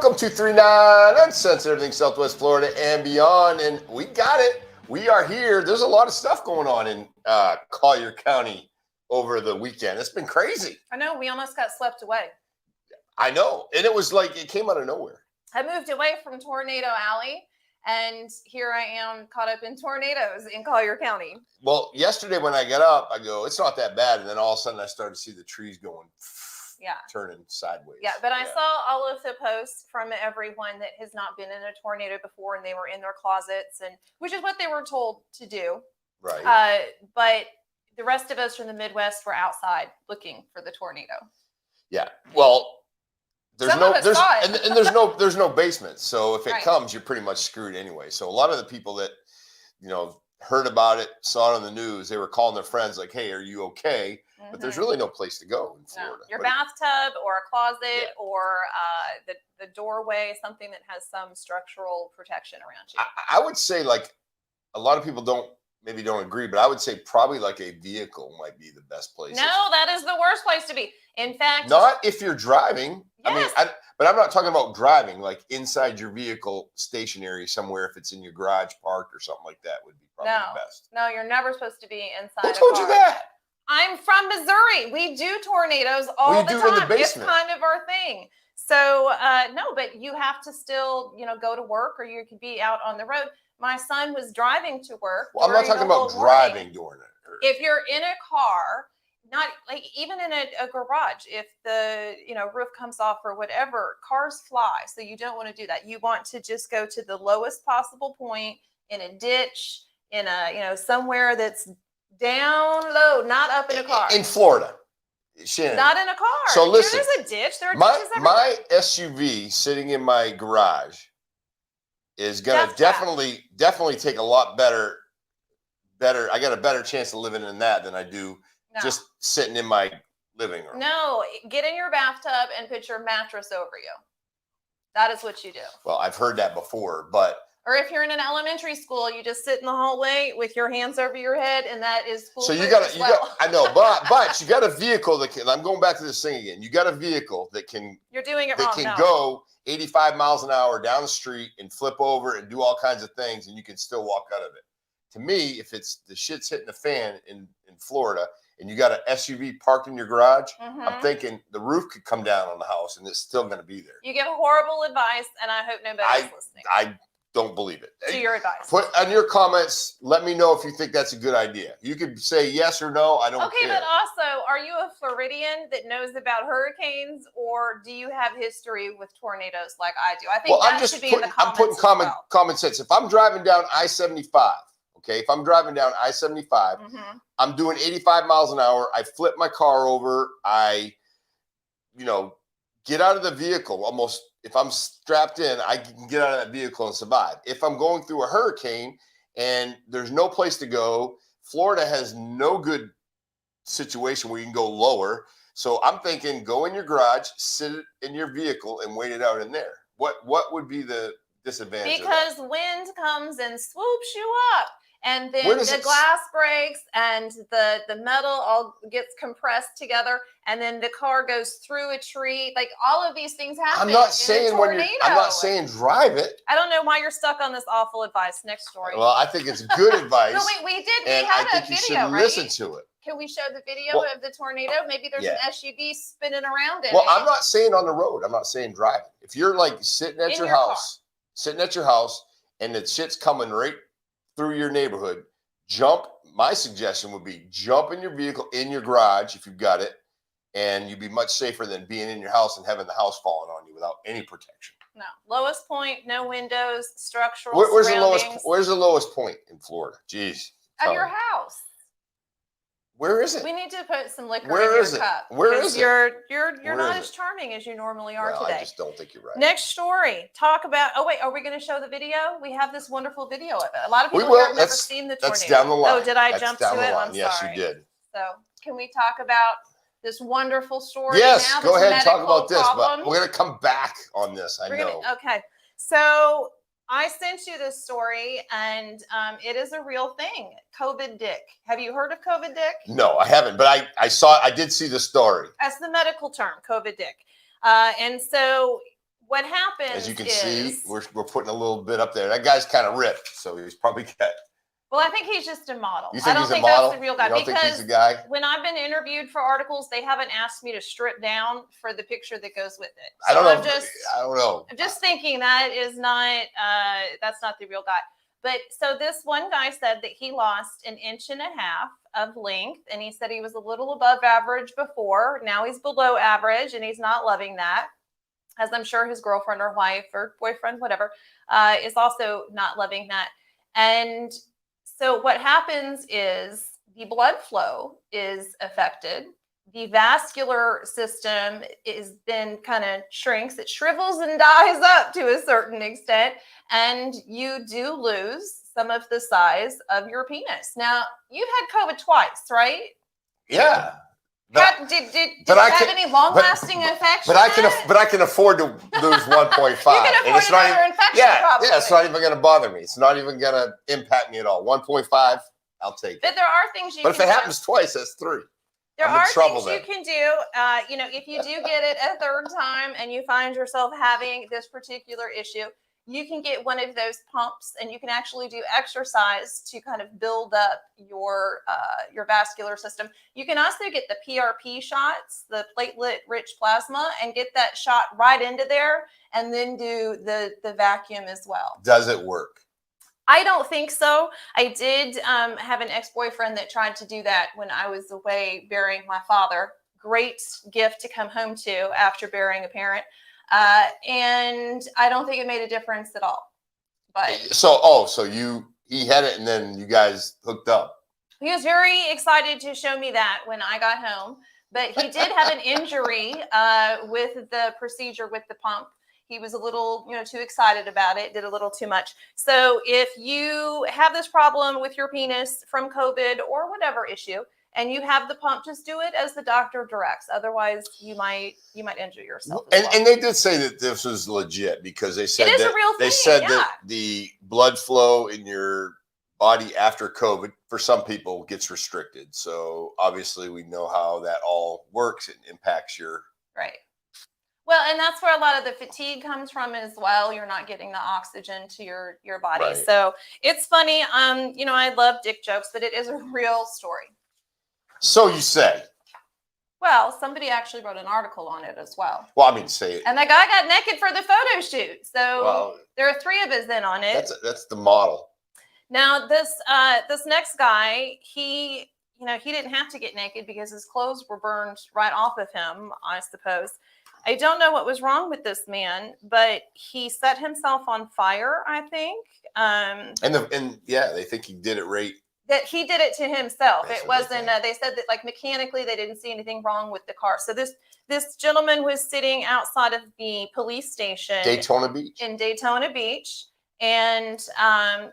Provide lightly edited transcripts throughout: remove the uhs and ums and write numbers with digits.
Welcome to 39 Uncensored, everything Southwest Florida and beyond. And we got it. We are here. There's a lot of stuff going on in Collier County over the weekend. It's been crazy. I know. We almost got swept away. I know. And it was like it came out of nowhere. I moved away from Tornado Alley, and here I am caught up in tornadoes in Collier County. Well, yesterday when I got up, I go, it's not that bad. And then all of a sudden I started to see the trees going, turning sideways. Yeah, but I saw all of the posts from everyone that has not been in a tornado before, and they were in their closets, and which is what they were told to do. Right. But the rest of us from the Midwest were outside looking for the tornado. Yeah. Well, there's there's no basement. So if it comes, you're pretty much screwed anyway. So a lot of the people that, heard about it, saw it on the news, they were calling their friends like, hey, are you okay? Mm-hmm. But there's really no place to go in Florida. No. Your bathtub or a closet or the doorway, something that has some structural protection around you. I would say, like, a lot of people don't agree, but I would say probably like a vehicle might be the best place. No, that is the worst place to be. In fact, not if you're driving. Yes. I mean, but I'm not talking about driving, like inside your vehicle, stationary somewhere. If it's in your garage parked or something like that, would be probably the best. No, you're never supposed to be inside. Who told you that? I'm from Missouri. We do tornadoes all the time. In the basement. It's kind of our thing. So no, but you have to still, go to work, or you could be out on the road. My son was driving to work. Well, I'm not talking about driving during it. If you're in a car, not like even in a garage, if the roof comes off or whatever, cars fly. So you don't want to do that. You want to just go to the lowest possible point in a ditch, in a somewhere that's down low, not up in a car. In Florida, Shannon. Not in a car. So listen, there's a ditch. There are ditches everywhere. My SUV sitting in my garage is gonna definitely take a lot better. I got a better chance of living in that than I do just sitting in my living room. No, get in your bathtub and put your mattress over you. That is what you do. Well, I've heard that before, but. Or if you're in an elementary school, you just sit in the hallway with your hands over your head, and that is foolproof. So you got I know, but you got a vehicle that can. I'm going back to this thing again. You got a vehicle that can. You're doing it wrong. That can go 85 miles an hour down the street and flip over and do all kinds of things, and you can still walk out of it. To me, if it's the shit's hitting the fan in Florida, and you got an SUV parked in your garage, I'm thinking the roof could come down on the house, and it's still going to be there. You give horrible advice, and I hope nobody's listening. I don't believe it. To your advice. Put on your comments. Let me know if you think that's a good idea. You could say yes or no. I don't care. Okay, but also, are you a Floridian that knows about hurricanes, or do you have history with tornadoes like I do? I think should be in the comments. I'm putting common sense. If I'm driving down I-75, okay, if I'm driving down I-75, I'm doing 85 miles an hour. I flip my car over. I, get out of the vehicle almost. If I'm strapped in, I can get out of that vehicle and survive. If I'm going through a hurricane and there's no place to go, Florida has no good situation where you can go lower. So I'm thinking, go in your garage, sit in your vehicle, and wait it out in there. What would be the disadvantage? Because wind comes and swoops you up. And then the glass breaks and the metal all gets compressed together, and then the car goes through a tree. Like, all of these things happen. I'm not saying drive it. I don't know why you're stuck on this awful advice. Next story. Well, I think it's good advice. No, wait, we had a video, you should listen to it. Can we show the video of the tornado? Maybe there's an SUV spinning around it. Well, I'm not saying on the road. I'm not saying driving. If you're like sitting at your house, and the shit's coming right through your neighborhood, my suggestion would be jump in your vehicle in your garage if you've got it, and you'd be much safer than being in your house and having the house falling on you without any protection. No. Lowest point, no windows, structural surroundings. Where's the lowest point in Florida? Jeez. At your house. Where is it? We need to put some liquor in your cup. Where is it? You're not as charming as you normally are today. I just don't think you're right. Next story. Talk about. Oh wait, are we going to show the video? We have this wonderful video of it. A lot of people here have never seen the tornado. That's down the line. Oh, did I jump to it? I'm sorry. Yes, you did. So, can we talk about this wonderful story? Yes, now, go ahead and talk about this. problem? But we're going to come back on this. I know. Okay, so I sent you this story, and it is a real thing. COVID dick. Have you heard of COVID dick? No, I haven't, but I did see the story. That's the medical term, COVID dick. And so what happens As you can is, see, we're putting a little bit up there. That guy's kind of ripped, so he's probably got. well, I think he's just a model. You I think don't he's a think model? that's the real guy. You don't because think he's the guy? when I've been interviewed for articles, they haven't asked me to strip down for the picture that goes with it. So I don't know. I don't know. I'm just thinking that is not that's not the real guy. But so this one guy said that he lost 1.5 inches of length, and he said he was a little above average before. Now he's below average, and he's not loving that, as I'm sure his girlfriend or wife or boyfriend, whatever, is also not loving that. And so what happens is the blood flow is affected. The vascular system is then kind of shrinks. It shrivels and dies up to a certain extent, and you do lose some of the size of your penis. Now, you've had COVID twice, right? Yeah. Did it have any long-lasting effects? But I can afford to lose 1.5. You can afford and it's not another even, infection, yeah, probably. yeah, it's not even going to bother me. It's not even going to impact me at all. 1.5, I'll take it. But there are things you But can if it do. happens twice, that's 3. There I'm in are trouble things you then. can do. If you do get it a third time and you find yourself having this particular issue, you can get one of those pumps, and you can actually do exercise to kind of build up your vascular system. You can also get the PRP shots, the platelet-rich plasma, and get that shot right into there, and then do the vacuum as well. Does it work? I don't think so. I did have an ex-boyfriend that tried to do that when I was away burying my father. Great gift to come home to after burying a parent. And I don't think it made a difference at all. But he had it and then you guys hooked up. He was very excited to show me that when I got home. But he did have an injury with the procedure with the pump. He was a little, too excited about it, did a little too much. So if you have this problem with your penis from COVID or whatever issue, and you have the pump, just do it as the doctor directs. Otherwise, you might injure yourself. And they did say that this was legit, because they said it is a real thing. They said that the blood flow in your body after COVID for some people gets restricted. So obviously we know how that all works. It impacts your right. Well, and that's where a lot of the fatigue comes from as well. You're not getting the oxygen to your body. Right. So it's funny. I love dick jokes, but it is a real story. So you say. Well, somebody actually wrote an article on it as well. Well, I mean, say it. And the guy got naked for the photo shoot. So there are 3 of us in on it. That's the model. Now, this next guy, he didn't have to get naked because his clothes were burned right off of him, I suppose. I don't know what was wrong with this man, but he set himself on fire, I think. They think he did it right. That he did it to himself. It wasn't. They said that mechanically they didn't see anything wrong with the car. So this gentleman was sitting outside of the police station, Daytona Beach, and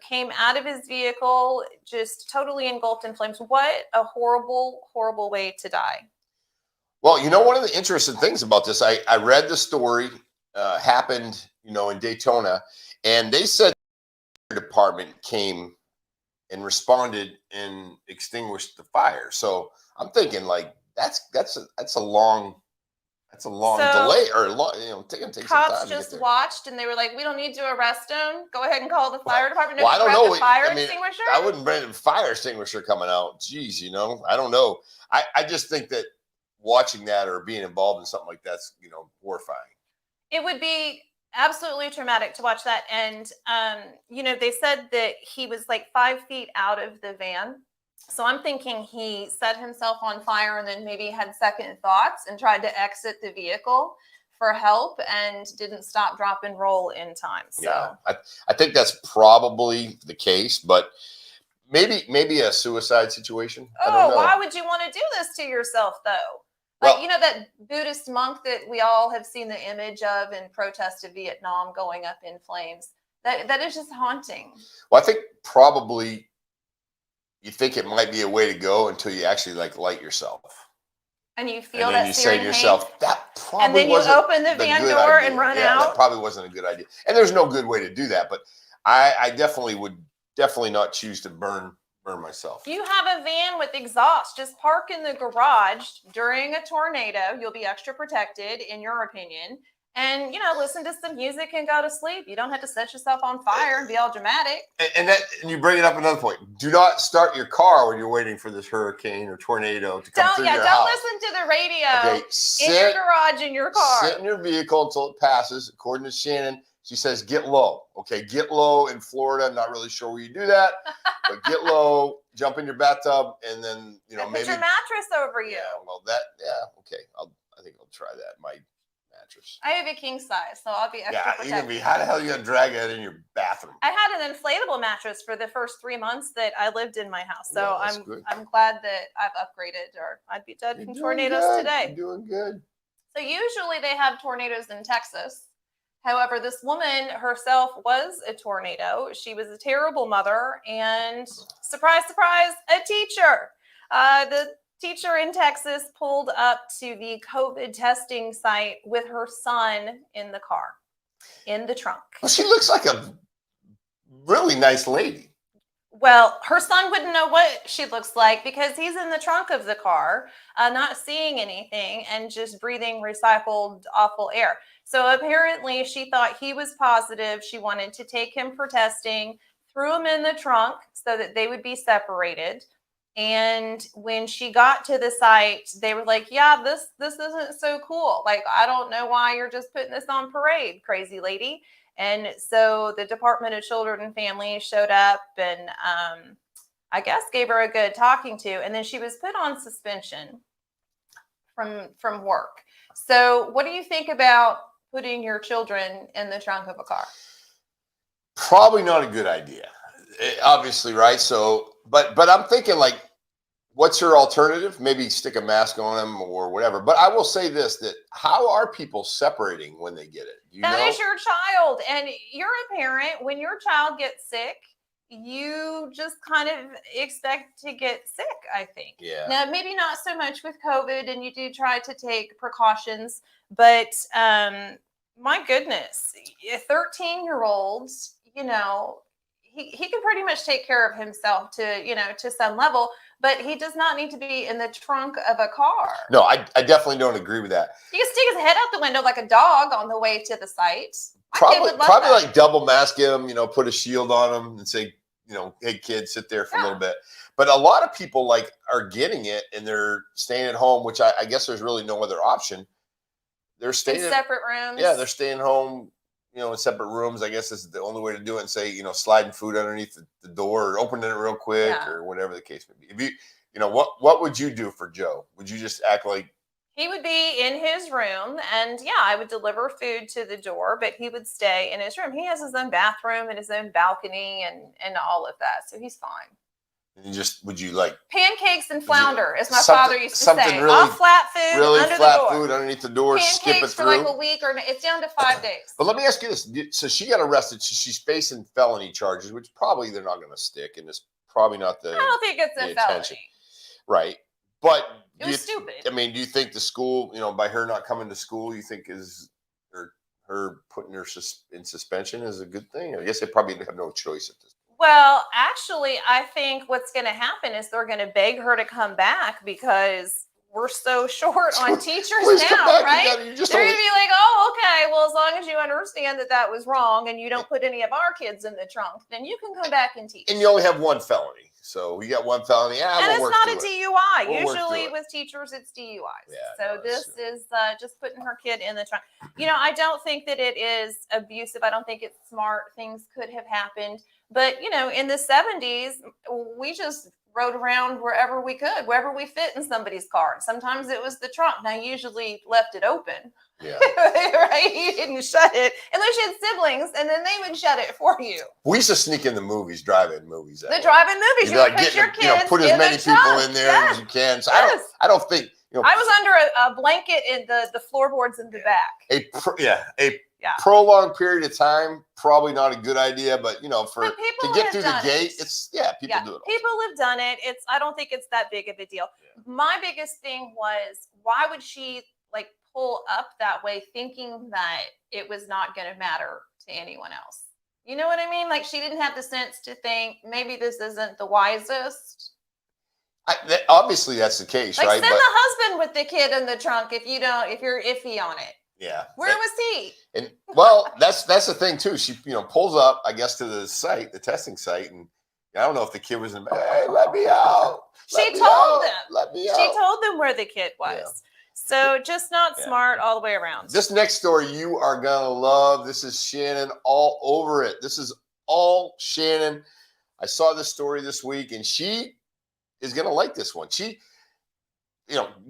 came out of his vehicle just totally engulfed in flames. What a horrible, horrible way to die. Well, one of the interesting things about this, I read the story, happened, in Daytona, and they said the department came and responded and extinguished the fire. So I'm thinking that's a long delay, or take some cops time. Just watched, and they were like, "We don't need to arrest him. Go ahead and call the fire department." Well, I don't know. Fire extinguisher. I wouldn't bring a fire extinguisher coming out. Jeez, I don't know. I just think that watching that or being involved in something like that's horrifying. It would be absolutely traumatic to watch that. And they said that he was 5 feet out of the van. So I'm thinking he set himself on fire and then maybe had second thoughts and tried to exit the vehicle for help and didn't stop, drop, and roll in time. So yeah, I think that's probably the case, but maybe a suicide situation. I don't know. Why would you want to do this to yourself, though? That Buddhist monk that we all have seen the image of in protest of Vietnam going up in flames. That is just haunting. Well, I think probably you think it might be a way to go until you actually light yourself. And you feel and that then you say to yourself, that probably and then you open the van door and run out. That probably wasn't a good idea. And there's no good way to do that. But I definitely would not choose to burn myself. You have a van with exhaust. Just park in the garage during a tornado. You'll be extra protected, in your opinion. and listen to some music and go to sleep. You don't have to set yourself on fire and be all dramatic. And you bring it up another point. Do not start your car when you're waiting for this hurricane or tornado to come through your house. Don't listen to the radio in your garage in your car. Sit in your vehicle until it passes. According to Shannon, she says get low. Okay, get low in Florida. I'm not really sure where you do that, but get low, jump in your bathtub, and then and maybe put your mattress over you. Yeah, well okay. I think I'll try that. My mattress. I have a king size, so I'll be extra protected. How the hell are you gonna drag that in your bathroom? I had an inflatable mattress for the first 3 months that I lived in my house, so good. I'm glad that I've upgraded, or I'd be dead from tornadoes today. You're doing good. So usually they have tornadoes in Texas. However, this woman herself was a tornado. She was a terrible mother, and surprise, surprise, a teacher. The teacher in Texas pulled up to the COVID testing site with her son in the car, in the trunk. Well, she looks like a really nice lady. Well, her son wouldn't know what she looks like because he's in the trunk of the car, not seeing anything and just breathing recycled, awful air. So apparently she thought he was positive. She wanted to take him for testing, threw him in the trunk so that they would be separated. And when she got to the site, they were like, yeah, this isn't so cool. Like, I don't know why you're just putting this on parade, crazy lady. And so the Department of Children and Families showed up and I guess gave her a good talking to. And then she was put on suspension from work. So what do you think about putting your children in the trunk of a car? Probably not a good idea. Obviously, right? So, but I'm thinking, like, what's your alternative? Maybe stick a mask on them or whatever. But I will say this, that how are people separating when they get it? That is your child. And you're a parent. When your child gets sick, you just kind of expect to get sick, I think. Yeah. Now, maybe not so much with COVID, and you do try to take precautions. But my goodness, a 13-year-old, he can pretty much take care of himself to some level, but he does not need to be in the trunk of a car. No, I definitely don't agree with that. He can stick his head out the window like a dog on the way to the site. Probably like double mask him, put a shield on him and say, hey kid, sit there for a little bit. But a lot of people are getting it and they're staying at home, which I guess there's really no other option. They're staying in separate rooms. Yeah, they're staying home, in separate rooms. I guess this is the only way to do it, and say, sliding food underneath the door or opening it real quick or whatever the case may be. If you, what would you do for Joe? Would you just act like he would be in his room, and I would deliver food to the door, but he would stay in his room. He has his own bathroom and his own balcony and all of that, so he's fine. And would you like pancakes and flounder, as my father used to say? Really, all flat food really under flat the door. Food underneath the door. Pancakes skip it for through. like a week, or it's down to 5 days. But let me ask you this: so she got arrested. She's facing felony charges, which probably they're not going to stick, and it's probably not the. I don't think it's a felony. Right, but it was stupid. I mean, do you think the school, by her not coming to school, you think is her putting her in suspension is a good thing? I guess they probably have no choice at this point. Well, actually, I think what's going to happen is they're going to beg her to come back because we're so short on teachers now, right? They're going to be like, oh, okay, well, as long as you understand that was wrong and you don't put any of our kids in the trunk, then you can come back and teach. And you only have one felony. So you got one felony. And it's not a DUI. Usually with teachers, it's DUIs. So this is just putting her kid in the trunk. I don't think that it is abusive. I don't think it's smart. Things could have happened. But, in the 70s, we just rode around wherever we could, wherever we fit in somebody's car. Sometimes it was the trunk. And I usually left it open. Yeah. Right? You didn't shut it unless you had siblings, and then they would shut it for you. We used to sneak in the movies, drive-in movies. Drive-in movies. You put your kids put as many people in there as you can. So I don't think. I was under a blanket in the floorboards in the back. A prolonged period of time, probably not a good idea, but to get through the gate, people do it. People have done it. I don't think it's that big of a deal. Yeah. My biggest thing was, why would she pull up that way, thinking that it was not going to matter to anyone else? You know what I mean? She didn't have the sense to think maybe this isn't the wisest. Obviously, that's the case, right? Send the husband with the kid in the trunk if you're iffy on it. Yeah. Where was he? And well, that's the thing too. She pulls up, I guess, to the site, the testing site, and I don't know if the kid was in. Hey, let me out! She told them. Let me out! She told them where the kid was. Yeah. So just not smart all the way around. This next story you are gonna love. This is Shannon all over it. This is all Shannon. I saw this story this week, and she is gonna like this one. She,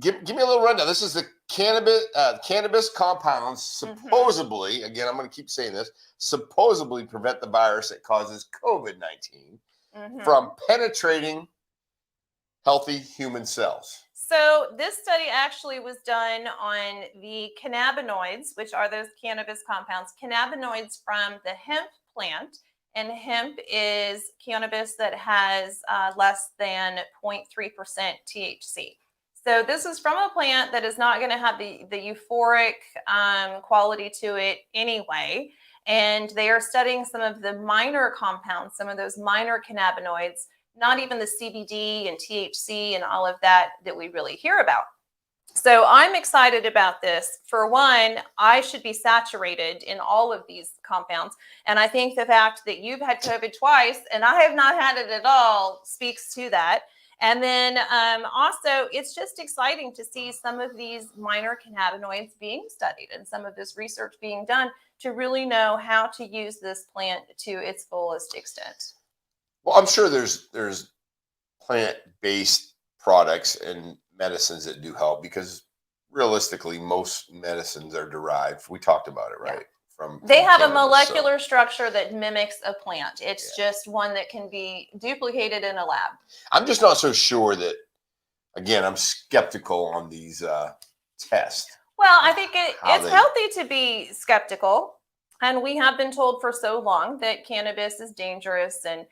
give me a little rundown. This is the cannabis compounds supposedly, again, I'm going to keep saying this, supposedly prevent the virus that causes COVID-19 from penetrating healthy human cells. So this study actually was done on the cannabinoids, which are those cannabis compounds, cannabinoids from the hemp plant. And hemp is cannabis that has less than 0.3% THC. So this is from a plant that is not going to have the euphoric quality to it anyway. And they are studying some of the minor compounds, some of those minor cannabinoids, not even the CBD and THC and all of that we really hear about. So I'm excited about this. For one, I should be saturated in all of these compounds. And I think the fact that you've had COVID twice and I have not had it at all speaks to that. And then also, it's just exciting to see some of these minor cannabinoids being studied and some of this research being done to really know how to use this plant to its fullest extent. Well, I'm sure there's plant-based products and medicines that do help, because realistically, most medicines are derived. We talked about it, right? Yeah. They have a molecular structure that mimics a plant. It's just one that can be duplicated in a lab. I'm just not so sure that, again, I'm skeptical on these tests. Well, I think it's healthy to be skeptical. And we have been told for so long that cannabis is dangerous and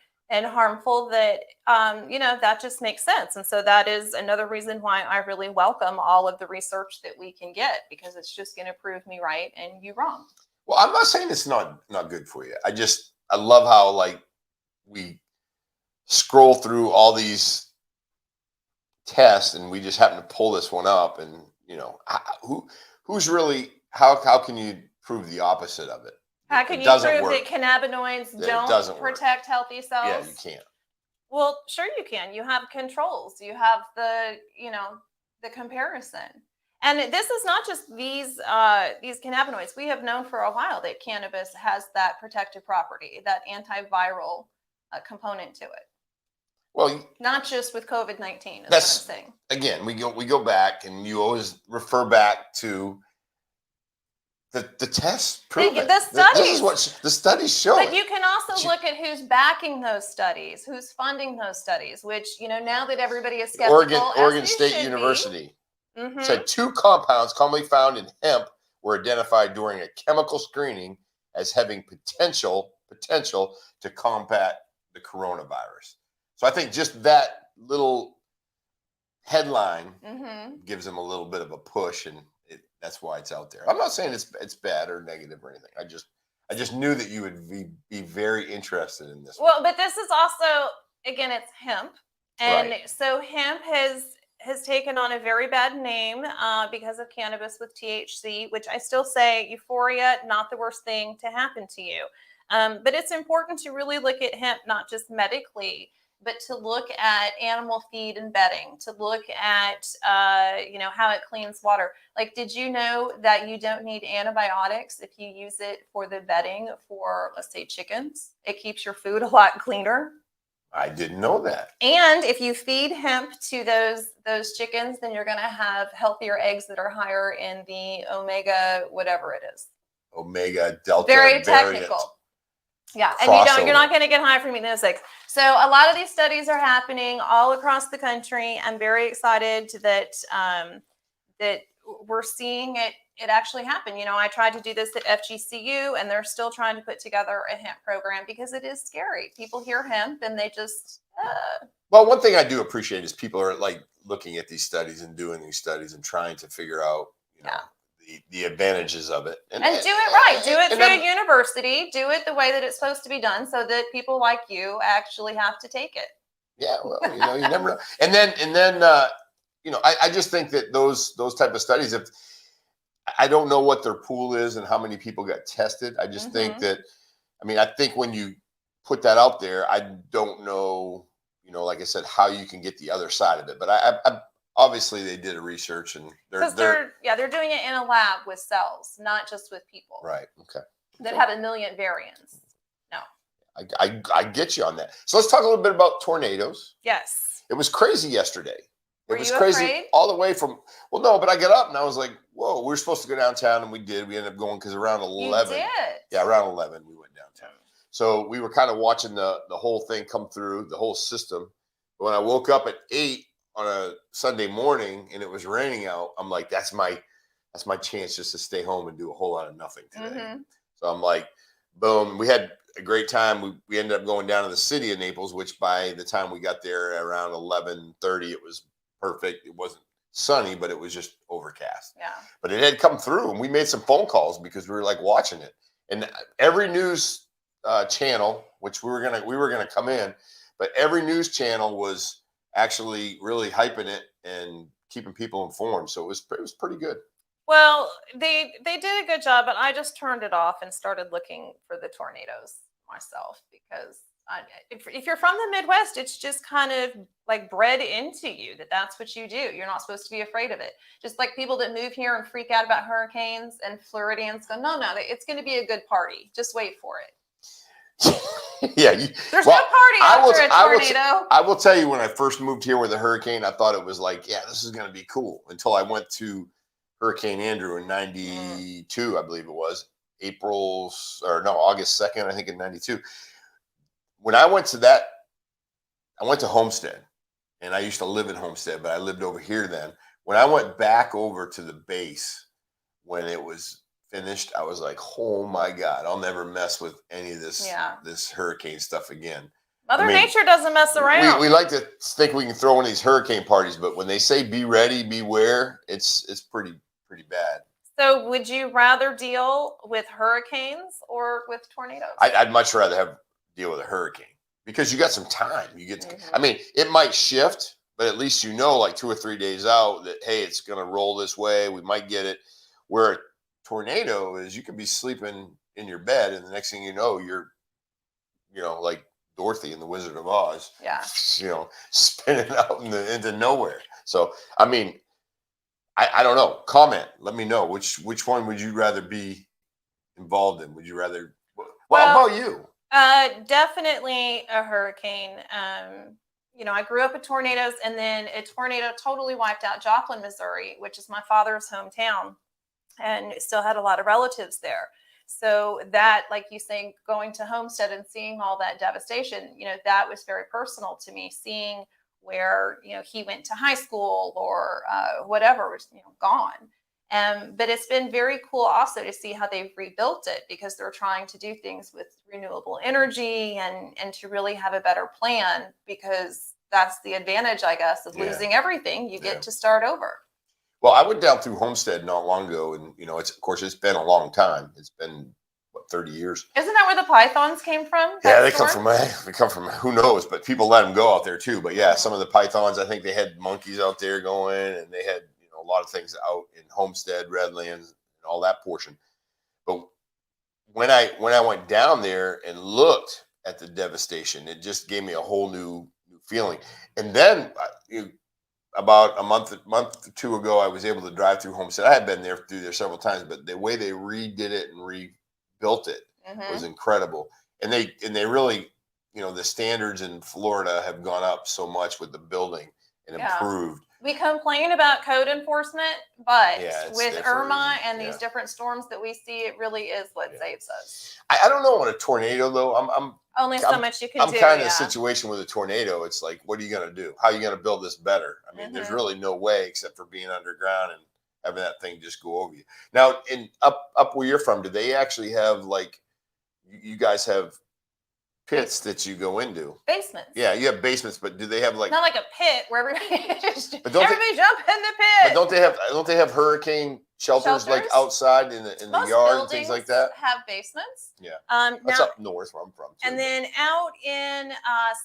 harmful that, that just makes sense. And so that is another reason why I really welcome all of the research that we can get, because it's just going to prove me right and you wrong. Well, I'm not saying it's not good for you. I love how we scroll through all these tests and we just happen to pull this one up, and who's really how can you prove the opposite of it? How can you prove that cannabinoids don't protect healthy cells? Yeah, you can't. Well, sure you can. You have controls. You have the comparison. And this is not just these cannabinoids. We have known for a while that cannabis has that protective property, that antiviral component to it. Well, not just with COVID-19. That's what I'm saying. Again, we go back, and you always refer back to the tests prove it. The studies. This is what the studies show. But you can also look at who's backing those studies, who's funding those studies, which, now that everybody is skeptical, Oregon State University said 2 compounds commonly found in hemp were identified during a chemical screening as having potential to combat the coronavirus. So I think just that little headline gives them a little bit of a push, and that's why it's out there. I'm not saying it's bad or negative or anything. I just knew that you would be very interested in this. Well, but this is also, again, it's hemp, and so hemp has taken on a very bad name because of cannabis with THC, which I still say euphoria, not the worst thing to happen to you. But it's important to really look at hemp, not just medically, but to look at animal feed and bedding, to look at, how it cleans water. Like, did you know that you don't need antibiotics if you use it for the bedding for, let's say, chickens? It keeps your food a lot cleaner. I didn't know that. And if you feed hemp to those chickens, then you're going to have healthier eggs that are higher in the omega, whatever it is. Omega delta. Very technical. Yeah, and you're not going to get high from eating those eggs. So a lot of these studies are happening all across the country. I'm very excited that that we're seeing it actually happen. I tried to do this at FGCU, and they're still trying to put together a hemp program because it is scary. People hear hemp and they just. Well, one thing I do appreciate is people are looking at these studies and doing these studies and trying to figure out, the advantages of it. And do it right. Do it through a university. Do it the way that it's supposed to be done so that people like you actually have to take it. Yeah, well, you never know. And then I just think that those type of studies, I don't know what their pool is and how many people got tested. I just think that, I mean, I think when you put that out there, I don't know, you know, like I said, how you can get the other side of it. But I obviously they did a research, and they're doing it in a lab with cells, not just with people. Right. Okay. That have a million variants. No. I get you on that. So let's talk a little bit about tornadoes. Yes. It was crazy yesterday. Were It was you crazy afraid? all the way from, well, no, but I got up and I was like, whoa, we were supposed to go downtown, and we did. We ended up going because around 11. You did? Yeah, around 11 we went downtown. So we were kind of watching the whole thing come through, the whole system. But when I woke up at 8 on a Sunday morning and it was raining out, I'm like, that's my chance just to stay home and do a whole lot of nothing today. So I'm like, boom. We had a great time. We ended up going down to the city of Naples, which by the time we got there around 11:30, it was perfect. It wasn't sunny, but it was just overcast. Yeah. But it had come through, and we made some phone calls because we were like watching it. And every news channel, which we were gonna come in, but every news channel was actually really hyping it and keeping people informed. So it was pretty good. Well, they did a good job, but I just turned it off and started looking for the tornadoes myself because if you're from the Midwest, it's just kind of like bred into you that's what you do. You're not supposed to be afraid of it. Just like people that move here and freak out about hurricanes, and Floridians go, no, it's going to be a good party. Just wait for it. Yeah, there's no party after a tornado. I will tell you, when I first moved here with a hurricane, I thought it was like, yeah, this is going to be cool, until I went to Hurricane Andrew in 92, I believe it was August 2nd, I think, in 92. When I went to that, I went to Homestead, and I used to live in Homestead, but I lived over here then. When I went back over to the base, when it was finished, I was like, oh my God, I'll never mess with any of this hurricane stuff again. Mother Nature doesn't mess around. We like to think we can throw in these hurricane parties, but when they say be ready, beware, it's pretty bad. So would you rather deal with hurricanes or with tornadoes? I'd much rather deal with a hurricane, because you got some time. You get I mean, it might shift, but at least you know, like 2 or 3 days out, that, hey, it's going to roll this way. We might get it. Where a tornado is, you could be sleeping in your bed, and the next thing you know, you're, like Dorothy in the Wizard of Oz. Yeah. Spinning out into nowhere. So, I mean, I don't know. Comment. Let me know which one would you rather be involved in? Would you rather? Well, how about you? Definitely a hurricane. I grew up with tornadoes, and then a tornado totally wiped out Joplin, Missouri, which is my father's hometown, and still had a lot of relatives there. So that, like you saying, going to Homestead and seeing all that devastation, that was very personal to me, seeing where, he went to high school or whatever was, gone. But it's been very cool also to see how they've rebuilt it, because they're trying to do things with renewable energy and to really have a better plan, because that's the advantage, I guess, of losing everything. You get to start over. Well, I went down through Homestead not long ago, and it's been a long time. It's been 30 years. Isn't that where the pythons came from? Yeah, they come from who knows, but people let them go out there too. But yeah, some of the pythons, I think they had monkeys out there going, and they had a lot of things out in Homestead, Redlands, and all that portion. But when I went down there and looked at the devastation, it just gave me a whole new feeling. And then about a month or two ago, I was able to drive through Homestead. I had been through there several times, but the way they redid it and rebuilt it was incredible. And they really, the standards in Florida have gone up so much with the building and improved. We complain about code enforcement, but with Irma Irma and these different storms that we see, it really is what saves us. I don't know, on a tornado though. I'm only so much you can do. I'm kind of in a situation with a tornado. It's like, what are you going to do? How are you going to build this better? I mean, there's really no way except for being underground and having that thing just go over you. Now, up where you're from, do they actually have, like, you guys have pits that you go into? Basements. Yeah, you have basements, but do they have, like, not like a pit where everybody just jump in the But pit? don't they have hurricane shelters like outside in the yard and things like that? Have basements. Yeah. That's up north where I'm from too. And then out in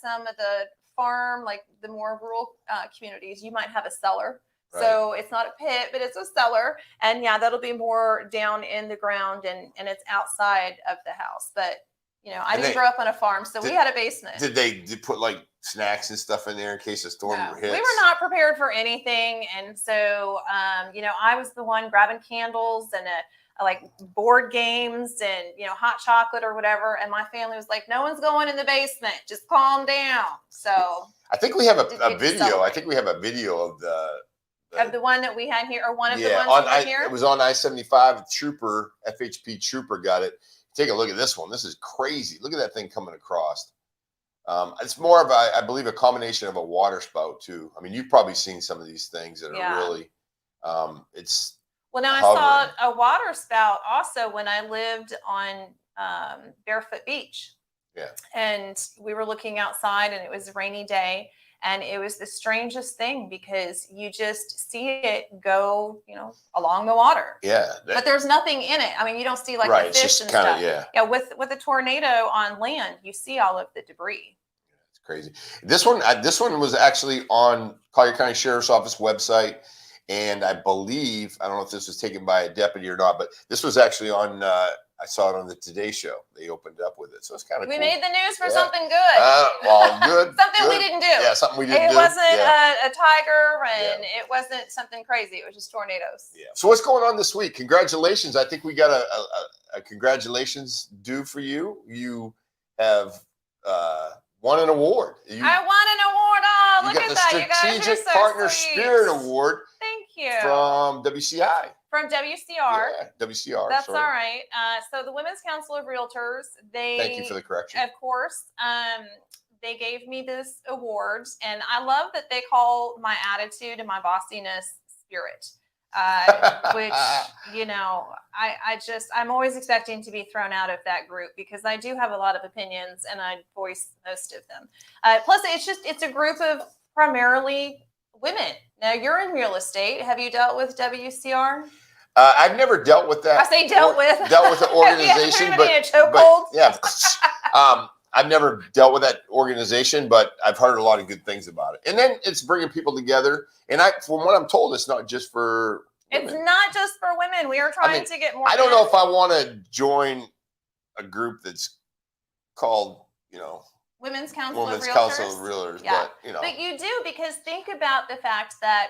some of the farm, like the more rural communities, you might have a cellar. So it's not a pit, but it's a cellar. And yeah, that'll be more down in the ground and it's outside of the house. But you know, I didn't grow up on a farm, so we had a basement. Did they put like snacks and stuff in there in case a storm hits? We were not prepared for anything. And so, you know, I was the one grabbing candles and like board games and, you know, hot chocolate or whatever. And my family was like, no one's going in the basement. Just calm down. So I think we have a video. I think we have a video of the one that we had here, or one of the ones we had here. It was on I-75. Trooper, FHP Trooper got it. Take a look at this one. This is crazy. Look at that thing coming across. It's more of I believe, a combination of a water spout too. I mean, you've probably seen some of these things that are really, it's. Well, now hovering. I saw a water spout also when I lived on Barefoot Beach. Yeah. And we were looking outside and it was a rainy day. And it was the strangest thing because you just see it go, you know, along the water. Yeah. But there's nothing in it. I mean, you don't see like the fish and stuff. Yeah. With a tornado on land, you see all of the debris. It's crazy. This one was actually on Collier County Sheriff's Office website. And I believe, I don't know if this was taken by a deputy or not, but this was actually on, I saw it on the Today Show. They opened up with it. So it's kind of cool. We made the news for something good. Well, good. Something we didn't do. Yeah, something we didn't do. It wasn't a tiger and it wasn't something crazy. It was just tornadoes. Yeah. So what's going on this week? Congratulations. I think we got a congratulations due for you. You have won an award. I won an award. Oh, look at that. You got the Strategic Partner Spirit Award. Thank you. From WCI. From WCR. Yeah, WCR. That's all right. So the Women's Council of Realtors, thank you for the correction. Of course. They gave me this award, and I love that they call my attitude and my bossiness spirit. Which, you know, I'm always expecting to be thrown out of that group because I do have a lot of opinions and I voice most of them. Plus, it's a group of primarily women. Now, you're in real estate. Have you dealt with WCR? I've never dealt with that. I say dealt with the organization, but yeah. I've never dealt with that organization, but I've heard a lot of good things about it. And then it's bringing people together. And from what I'm told, it's not just for women. It's not just for women. We are trying to get more. I don't know if I want to join a group that's called, you know, Women's Council of Realtors, yeah. But, you know. But you do, because think about the fact that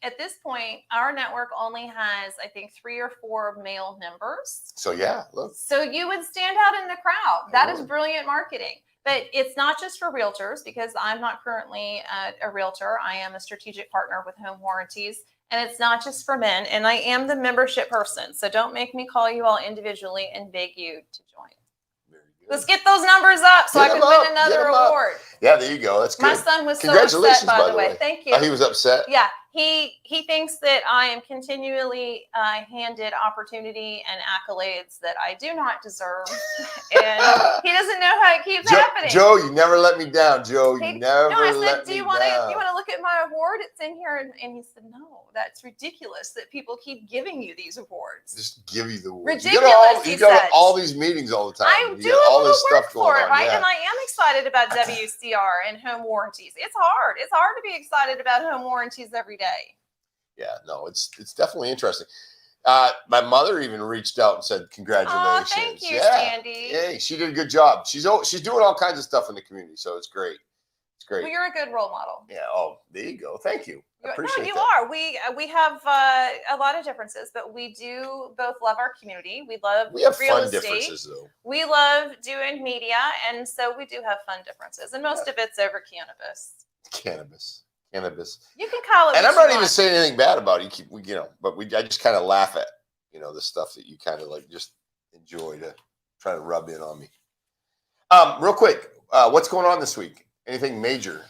at this point, our network only has, I think, 3 or 4 male members. So, yeah, look. So you would stand out in the crowd. That is brilliant marketing. But it's not just for realtors, because I'm not currently a realtor. I am a strategic partner with Home Warranties. And it's not just for men. And I am the membership person. So don't make me call you all individually and beg you to join. Let's get those numbers up so I can win another award. Yeah, there you go. That's good. My son was so upset, by the way. Thank you. Oh, he was upset? Yeah. He thinks that I am continually handed opportunity and accolades that I do not deserve. And he doesn't know how it keeps happening. Joe, you never let me down, Joe. You never let me down. Do you want to look at my award? It's in here. And he said, no, that's ridiculous that people keep giving you these awards. Just give you the award. Ridiculous, you go to all these meetings all the time. I do all this stuff going on, right? Yeah. And I am excited about WCR and Home Warranties. It's hard. It's hard to be excited about Home Warranties every day. Yeah, no, it's definitely interesting. My mother even reached out and said, congratulations. Oh, thank you, Sandy. Hey, she did a good job. She's doing all kinds of stuff in the community, so it's great. It's great. Well, you're a good role model. Yeah. Oh, there you go. Thank you. I appreciate you that. are. We have a lot of differences, but we do both love our community. We have real fun estate. Differences, though. We love doing media, and so we do have fun differences, and most of it's over cannabis. Cannabis. You can call it. And I'm not even saying anything bad about it. But I just kind of laugh at, the stuff that you kind of like just enjoy to try to rub in on me. Real quick, what's going on this week? Anything major?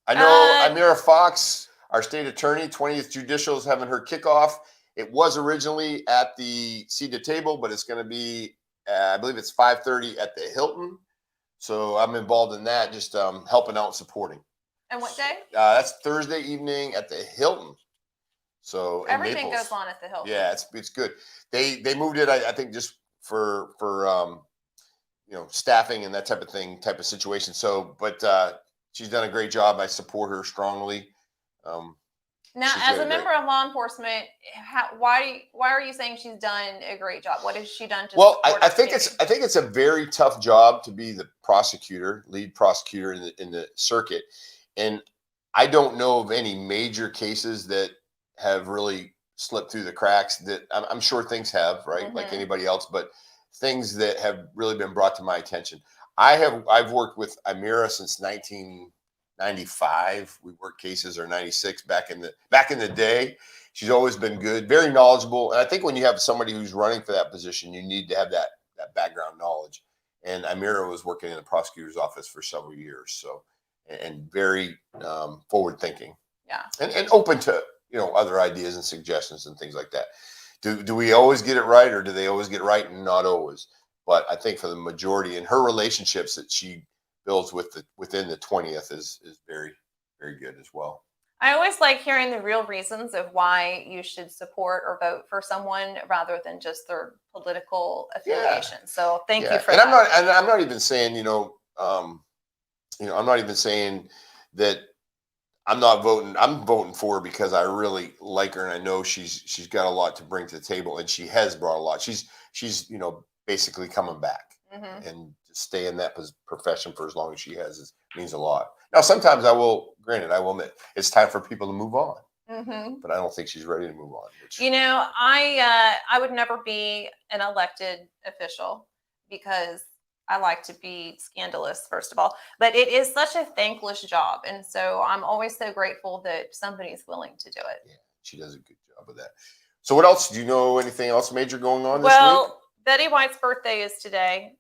I know Amira Fox, our state attorney, 20th Judicial, is having her kickoff. It was originally at the Seated Table, but it's going to be, I believe it's 5:30 at the Hilton. So I'm involved in that, just helping out and supporting. And what day? That's Thursday evening at the Hilton. So everything goes on at the Hilton. Yeah, it's good. They moved it, I think, just for staffing and that type of situation. So, but she's done a great job. I support her strongly. Now, She's as doing a member of law enforcement, why are you saying she's done a great job? What has she done to Well, support I our think community? it's a very tough job to be the prosecutor, lead prosecutor in the circuit, and I don't know of any major cases that have really slipped through the cracks. That I'm sure things have, right, like Mhm. anybody else, but things that have really been brought to my attention. I've worked with Amira since 1995. We worked cases or 96 back in the day. She's always been good, very knowledgeable. And I think when you have somebody who's running for that position, you need to have that background knowledge. And Amira was working in the prosecutor's office for several years, so and very forward thinking Yeah. and open to other ideas and suggestions and things like that. Do we always get it right, or do they always get it right? And not always. But I think for the majority, and her relationships that she builds within the 20th is very, very good as well. I always like hearing the real reasons of why you should support or vote for someone rather than just their political affiliation. So thank you for and that. I'm not even saying I'm not even saying that I'm not voting. I'm voting for her because I really like her and I know she's got a lot to bring to the table, and she has brought a lot. She's basically coming back, Mhm. and to stay in that profession for as long as she has means a lot. Now, sometimes I will admit it's time for people to move on, Mhm. but I don't think she's ready to move on. Which, I would never be an elected official because I like to be scandalous, first of all. But it is such a thankless job, and so I'm always so grateful that somebody's willing to do it. yeah, she does a good job of that. So, what else? Do you know anything else major going on this week? Well, Betty White's birthday is today.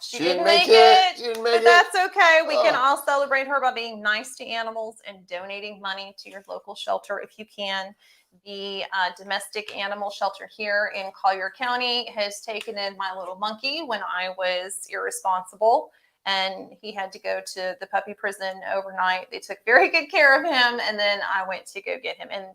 She She didn't didn't make make it. it, She didn't make but it. that's okay. We can Oh. all celebrate her by being nice to animals and donating money to your local shelter if you can. The domestic animal shelter here in Collier County has taken in my little monkey when I was irresponsible, and he had to go to the puppy prison overnight. They took very good care of him, and then I went to go get him. And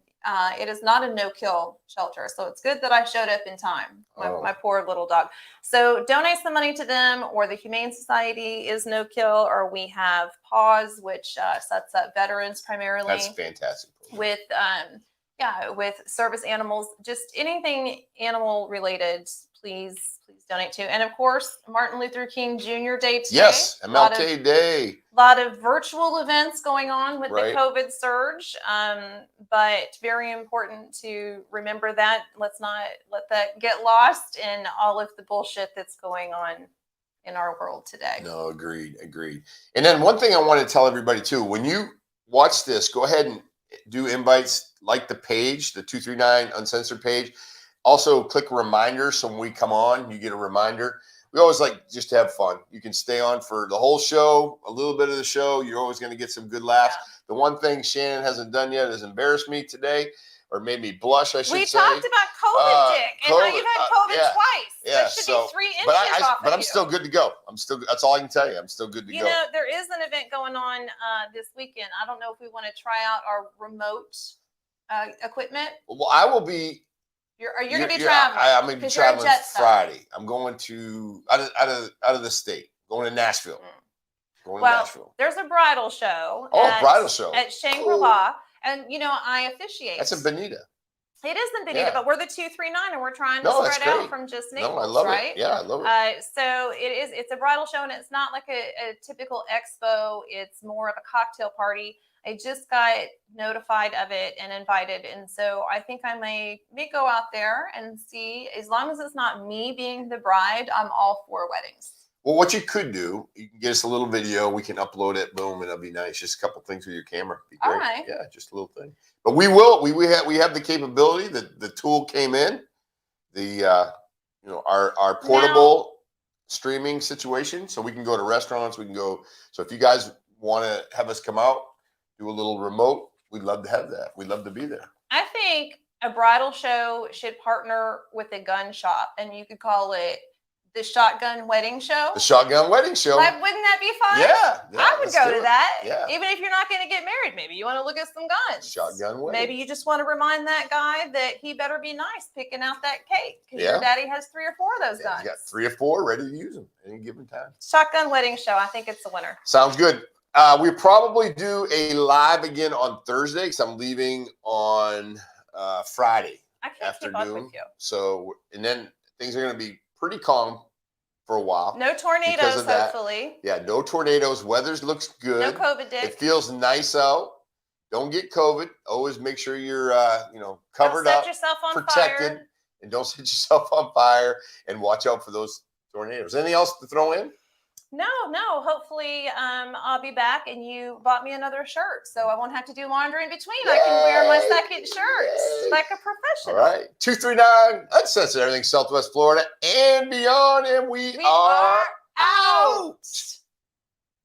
it is not a no-kill shelter, so it's good that I showed up in time. My poor little dog. So donate some money to them, or the Humane Society is no kill, or we have Paws, which sets up veterans primarily. That's fantastic. With with service animals, just anything animal related. Please donate to. And of course, Martin Luther King Jr. Day today. Yes, MLK Day. A lot of virtual events going on with Right. the COVID surge, but very important to remember that. Let's not let that get lost in all of the bullshit that's going on in our world today. No, agreed. And then one thing I want to tell everybody too, when you watch this, go ahead and do invites, like the page, the 239 Uncensored page. Also click reminders, so when we come on, you get a reminder. We always like just to have fun. You can stay on for the whole show, a little bit of the show. You're always going to get some good laughs. Yeah. The one thing Shannon hasn't done yet is embarrassed me today, or made me blush, I should say. We talked about COVID, Dick, and how you've had COVID twice. Yeah, that should be 3 inches off but of I'm still good to go. That's all I can tell you. I'm still good to go. There is an event going on this weekend. I don't know if we want to try out our remote equipment. Well, I will be. You're going to be traveling. I'm going to be traveling Friday. I'm going to out of the state. Going to Nashville. Going to Nashville. There's a bridal show. A bridal show at Shangri-La, and I officiate. That's in Bonita. It is in Bonita, but we're the 239, and we're trying to spread out from just Naples, I love right? it. Yeah, I love it. So it's a bridal show, and it's not like a typical expo. It's more of a cocktail party. I just got notified of it and invited, and so I think I may go out there and see. As long as it's not me being the bride, I'm all for weddings. Well, what you could do, you can get us a little video. We can upload it. Boom, and it'll be nice. Just a couple things with your camera. Be great. All right. Yeah, just a little thing. But we will. We have the capability. The tool came in. Our portable streaming situation, so we can go to restaurants. We can go. So if you guys want to have us come out, do a little remote, we'd love to have that. We'd love to be there. I think a bridal show should partner with a gun shop, and you could call it the Shotgun Wedding Show. The Shotgun Wedding Show. Like, wouldn't that be fun? Yeah, I would go to that. Yeah. Even if you're not going to get married, maybe you want to look at some guns. Shotgun Wedding. Maybe you just want to remind that guy that he better be nice picking out that cake, because your daddy has 3 or 4 of those guns. You got 3 or 4 ready to use them at any given time. Shotgun Wedding Show. I think it's a winner. Sounds good. We probably do a live again on Thursday because I'm leaving on Friday I can't keep up afternoon. with you. So, and then things are going to be pretty calm for a while. No tornadoes, of that. hopefully. Yeah, no tornadoes. Weather looks good. No COVID, It Dick. feels nice out. Don't get COVID. Always make sure you're, covered Don't set up, yourself on protected, fire. and don't set yourself on fire. And watch out for those tornadoes. Anything else to throw in? No. Hopefully, I'll be back and you bought me another shirt, so I won't have to do laundry in between. I can wear my second shirt like a professional. All right. 239 Uncensored Everything Southwest Florida and beyond. And we are out.